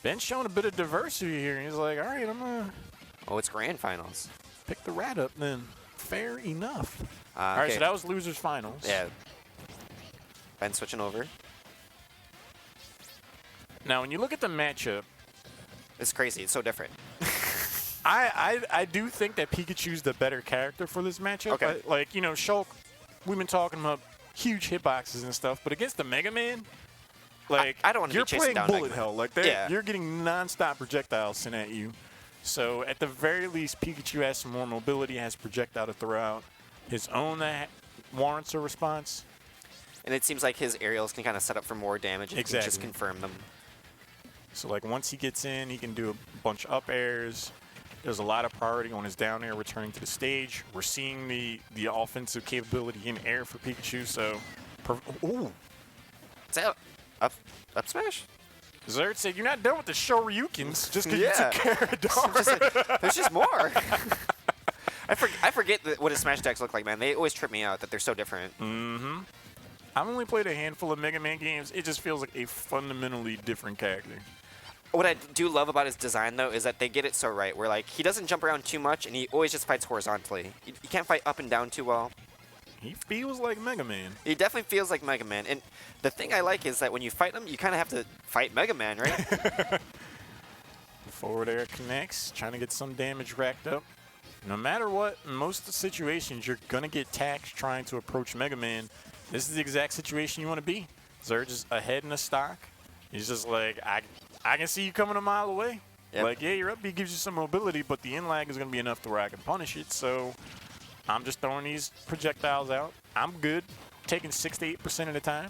Ben's showing a bit of diversity here. He's like, all right, I'm going to Oh, it's grand finals. pick the rat up then. Fair enough. All All right, so that was losers finals. Yeah. Ben switching over. Now, when you look at the matchup, It's crazy. It's so different. I do think that Pikachu's the better character for this matchup. Okay. Like, you know, Shulk, we've been talking about huge hitboxes and stuff, but against the Mega Man, like, I don't want to you're be chasing playing down bullet Mega Man. hell. Like, you're getting nonstop projectiles sent at you. So, at the very least, Pikachu has some more mobility, has projectile to throw out his own that warrants a response. And it seems like his aerials can kind of set up for more damage and Exactly. just confirm them. So, like, once he gets in, he can do a bunch of up airs. There's a lot of priority on his down air returning to the stage. We're seeing the offensive capability in air for Pikachu, so... Ooh! Is that up smash? Zurge said, you're not done with the Shoryukens just because you took Carador. There's just more. I forget what his smash attacks look like, man. They always trip me out that they're so different. Mm-hmm. I've only played a handful of Mega Man games. It just feels like a fundamentally different character. What I do love about his design, though, is that they get it so right. Where, like, he doesn't jump around too much, and he always just fights horizontally. He can't fight up and down too well. He feels like Mega Man. He definitely feels like Mega Man. And the thing I like is that when you fight him, you kind of have to fight Mega Man, right? Forward air connects, trying to get some damage racked up. No matter what, in most of the situations, you're going to get taxed trying to approach Mega Man. This is the exact situation you want to be. Zurge is ahead in the stock. He's just like, I can see you coming a mile away. Yep. Like, yeah, your up B gives you some mobility, but the in lag is going to be enough to where I can punish it. So I'm just throwing these projectiles out. I'm good, taking 6 to 8% of the time.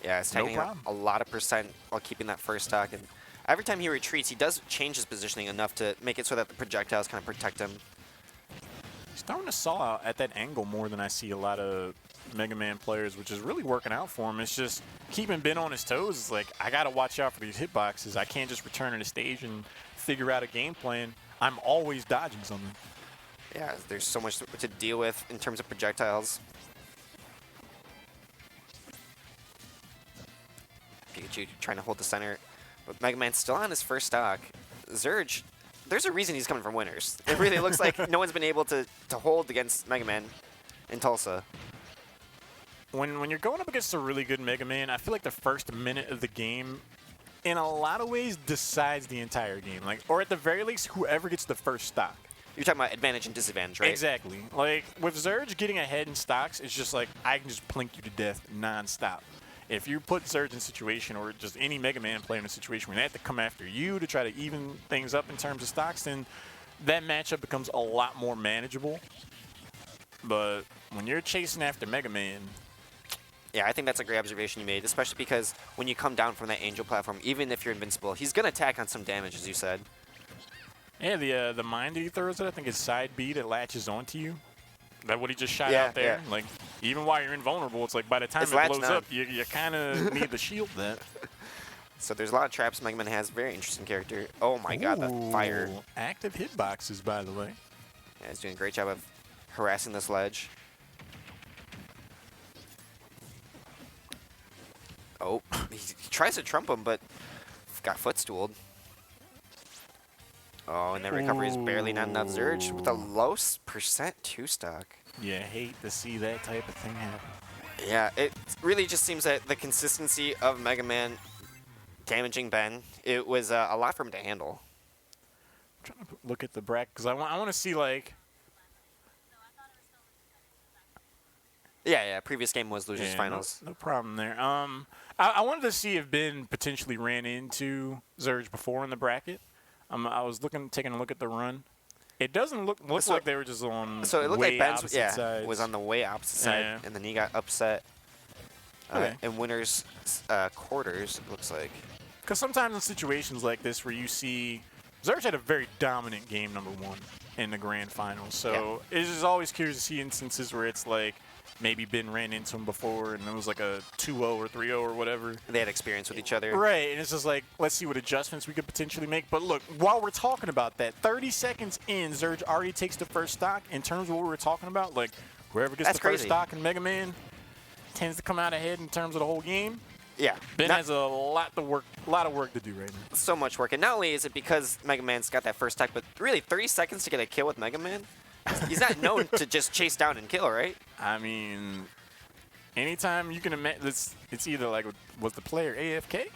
Yeah, it's No taking problem. a lot of percent while keeping that first stock. And every time he retreats, he does change his positioning enough to make it so that the projectiles kind of protect him. He's throwing the saw out at that angle more than I see a lot of Mega Man players, which is really working out for him. It's just keeping Ben on his toes. It's like, I got to watch out for these hitboxes. I can't just return to the stage and figure out a game plan. I'm always dodging something. Yeah, there's so much to deal with in terms of projectiles. Pikachu trying to hold the center, but Mega Man's still on his first stock. Zurge, there's a reason he's coming from winners. It really looks like no one's been able to hold against Mega Man in Tulsa. When you're going up against a really good Mega Man, I feel like the first minute of the game, in a lot of ways, decides the entire game. Like, or at the very least, whoever gets the first stock. You're talking about advantage and disadvantage, right? Exactly. Like, with Zurge getting ahead in stocks, it's just like, I can just plink you to death nonstop. If you put Zurge in a situation, or just any Mega Man player in a situation where they have to come after you to try to even things up in terms of stocks, then that matchup becomes a lot more manageable. But when you're chasing after Mega Man... Yeah, I think that's a great observation you made, especially because when you come down from that Angel platform, even if you're invincible, he's going to attack on some damage, as you said. Yeah, the mine that he throws it, I think it's side B that latches onto you. That what he just shot out there? Yeah. Like, even while you're invulnerable, it's like by the time It's it blows latched on. up, you kind of need to shield that. So there's a lot of traps Mega Man has. Very interesting character. Oh my god, the fire. Ooh, active hitboxes, by the way. Yeah, he's doing a great job of harassing this ledge. Oh, he tries to trump him, but got footstooled. Oh, and that recovery is barely not enough. Zurge with a low percent 2-stock. Yeah, hate to see that type of thing happen. Yeah, it really just seems that the consistency of Mega Man damaging Ben, it was a lot for him to handle. I'm trying to look at the bracket, because I want to see, like... Yeah, previous game was losers Yeah, finals. No problem there. I wanted to see if Ben potentially ran into Zurge before in the bracket. I was taking a look at the run. It doesn't look like they were just on So it looked way like Ben's sides. was on the way opposite side, and then he got upset in winners quarters, it looks like. Because sometimes in situations like this where you see Zurge had a very dominant game number 1 in the grand finals. So it's just always curious to see instances where it's like maybe Ben ran into him before and it was like a 2-0 or 3-0 or whatever. They had experience with each other. Right, and it's just like, let's see what adjustments we could potentially make. But look, while we're talking about that, 30 seconds in, Zurge already takes the first stock. In terms of what we were talking about, like whoever gets the first stock in Mega Man tends to come out ahead in terms of the whole game. Yeah. Ben has a lot of work to do right now. So much work. And not only is it because Mega Man's got that first stock, but really 30 seconds to get a kill with Mega Man? He's not known to just chase down and kill, right? I mean, anytime you can imagine, it's either like, was the player AFK?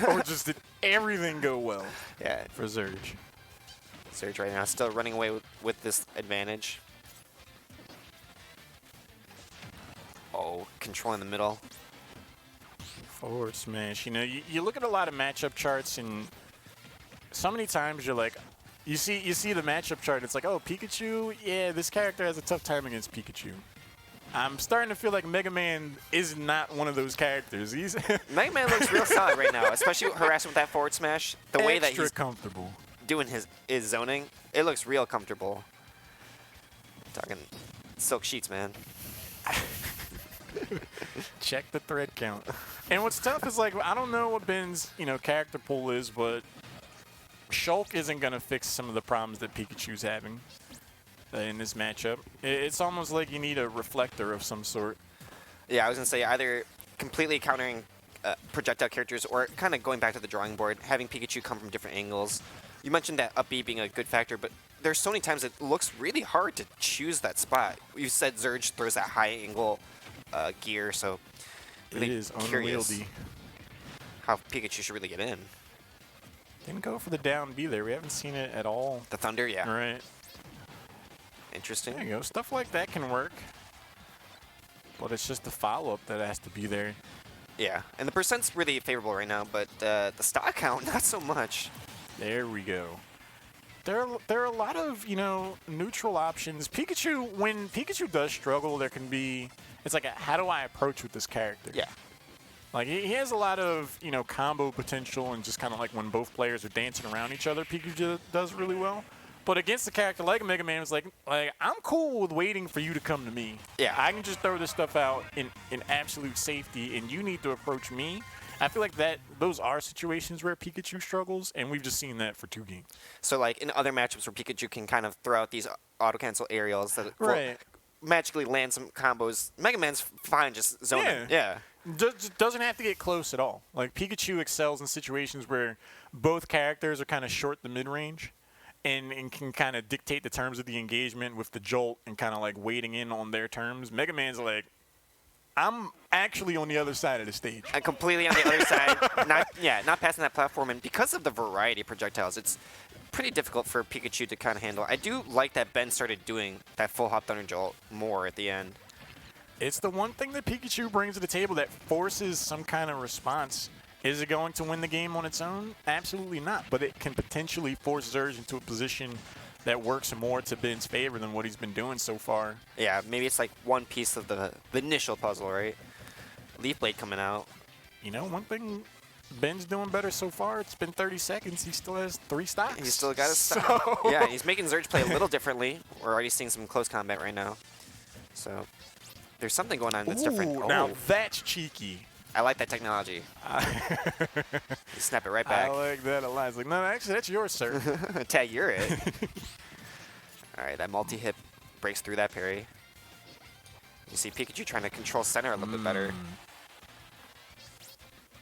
Or just did everything go well for Zurge? Zurge right now still running away with this advantage. Oh, controlling the middle. Forward smash. You know, you look at a lot of matchup charts, and so many times you're like, you see the matchup chart, it's like, oh, Pikachu, yeah, this character has a tough time against Pikachu. I'm starting to feel like Mega Man is not one of those characters. Mega Man looks real solid right now, especially harassing with that forward smash. The way that he's comfortable doing his zoning, it looks real comfortable. Talking silk sheets, man. Check the thread count. And what's tough is, like, I don't know what Ben's, character pool is, but Shulk isn't going to fix some of the problems that Pikachu's having in this matchup. It's almost like you need a reflector of some sort. Yeah, I was going to say either completely countering projectile characters or kind of going back to the drawing board, having Pikachu come from different angles. You mentioned that up B being a good factor, but there's so many times it looks really hard to choose that spot. You said Zurge throws that high angle gear, so really it is curious unwieldy. How Pikachu should really get in. Didn't go for the down B there. We haven't seen it at all. The Thunder, yeah. Right. Interesting. There you go. Stuff like that can work. But it's just the follow-up that has to be there. Yeah, and the percent's really favorable right now, but the stock count, not so much. There we go. There are a lot of, neutral options. Pikachu, when Pikachu does struggle, there can be, it's like, how do I approach with this character? Yeah. Like, he has a lot of, combo potential, and just kind of like when both players are dancing around each other, Pikachu does really well. But against a character like Mega Man, it's like I'm cool with waiting for you to come to me. Yeah. I can just throw this stuff out in absolute safety, and you need to approach me. I feel like those are situations where Pikachu struggles, and we've just seen that for 2 games. So, like, in other matchups where Pikachu can kind of throw out these auto-cancel aerials that magically land some combos, Mega Man's fine just zoning. Yeah. Doesn't have to get close at all. Like, Pikachu excels in situations where both characters are kind of short the mid-range and can kind of dictate the terms of the engagement with the jolt and kind of, like, waiting in on their terms. Mega Man's like, I'm actually on the other side of the stage. And completely on the other side, not passing that platform. And because of the variety of projectiles, it's pretty difficult for Pikachu to kind of handle. I do like that Ben started doing that full hop Thunder Jolt more at the end. It's the one thing that Pikachu brings to the table that forces some kind of response. Is it going to win the game on its own? Absolutely not. But it can potentially force Zurge into a position that works more to Ben's favor than what he's been doing so far. Yeah, maybe it's like one piece of the initial puzzle, right? Leaf Blade coming out. One thing Ben's doing better so far, it's been 30 seconds. He still has 3 stocks. He's still got his stock. Yeah, he's making Zurge play a little differently. We're already seeing some close combat right now. So there's something going on that's different. Oh. Now that's cheeky. I like that technology. You snap it right back. I like that a lot. It's like, no, actually, that's yours, sir. Tag, you're it. All right, that multi-hit breaks through that parry. You see Pikachu trying to control center a little bit better.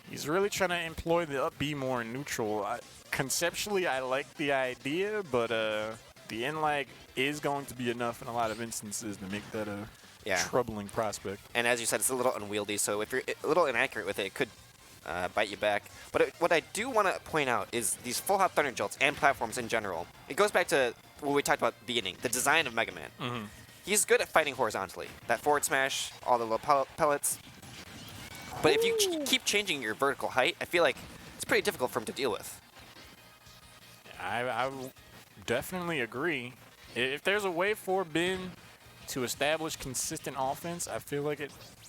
He's really trying to employ the up B more in neutral. Conceptually, I like the idea, but the in lag is going to be enough in a lot of instances to make that a troubling prospect. And as you said, it's a little unwieldy, so if you're a little inaccurate with it, it could bite you back. But what I do want to point out is these full hop Thunder Jolts and platforms in general. It goes back to what we talked about at the beginning, the design of Mega Man. He's good at fighting horizontally. That forward smash, all the little pellets. But if you keep changing your vertical height, I feel like it's pretty difficult for him to deal with. I definitely agree. If there's a way for Ben to establish consistent offense, I feel like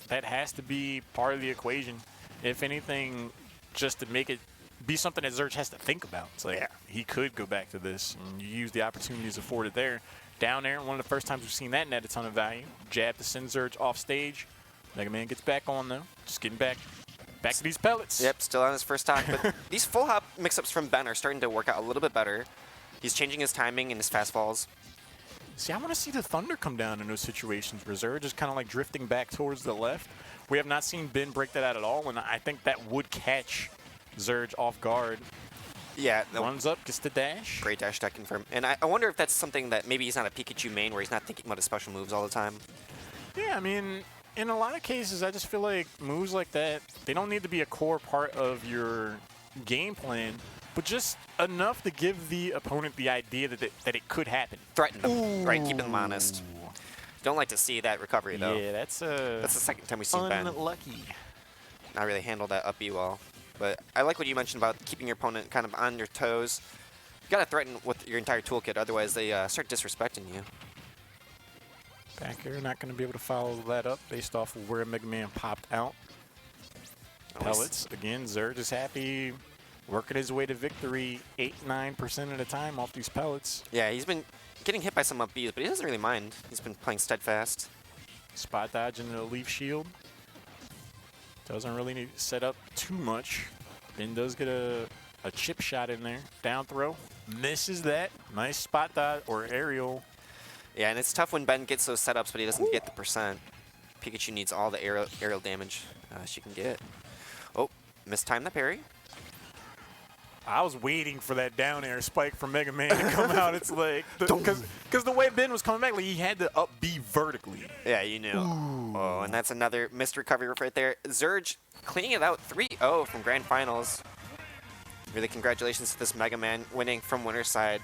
that has to be part of the equation. If anything, just to make it be something that Zurge has to think about. It's like, he could go back to this, and you use the opportunities afforded there. Down there, one of the first times we've seen that net a ton of value. Jab to send Zurge off stage. Mega Man gets back on, though. Just getting back to these pellets. Yep, still on his first stock. But these full hop mix-ups from Ben are starting to work out a little bit better. He's changing his timing and his fast falls. See, I want to see the Thunder come down in those situations where Zurge is kind of like drifting back towards the left. We have not seen Ben break that out at all, and I think that would catch Zurge off guard. Yeah. Runs up, gets the dash. Great dash attack confirm. And I wonder if that's something that maybe he's not a Pikachu main where he's not thinking about his special moves all the time. Yeah, I mean, in a lot of cases, I just feel like moves like that, they don't need to be a core part of your game plan, but just enough to give the opponent the idea that it could happen. Threaten them, right? Keep them honest. Don't like to see that recovery, though. Yeah, that's the second time we've seen Ben unlucky. not really handle that up B well. But I like what you mentioned about keeping your opponent kind of on your toes. You got to threaten with your entire toolkit, otherwise they start disrespecting you. Back here, not going to be able to follow that up based off of where Mega Man popped out. Pellets, again, Zurge is happy, working his way to victory 8-9% of the time off these pellets. Yeah, he's been getting hit by some up Bs, but he doesn't really mind. He's been playing steadfast. Spot dodge into the leaf shield. Doesn't really need to set up too much. Ben does get a chip shot in there. Down throw. Misses that. Nice spot dodge or aerial. Yeah, and it's tough when Ben gets those setups, but he doesn't get the percent. Pikachu needs all the aerial damage she can get. Oh, mistimed the parry. I was waiting for that down air spike from Mega Man to come out. It's like, because the way Ben was coming back, like he had to up B vertically. Yeah, you knew. Oh, and that's another missed recovery right there. Zurge cleaning it out 3-0 from Grand Finals. Really congratulations to this Mega Man winning from winner's side.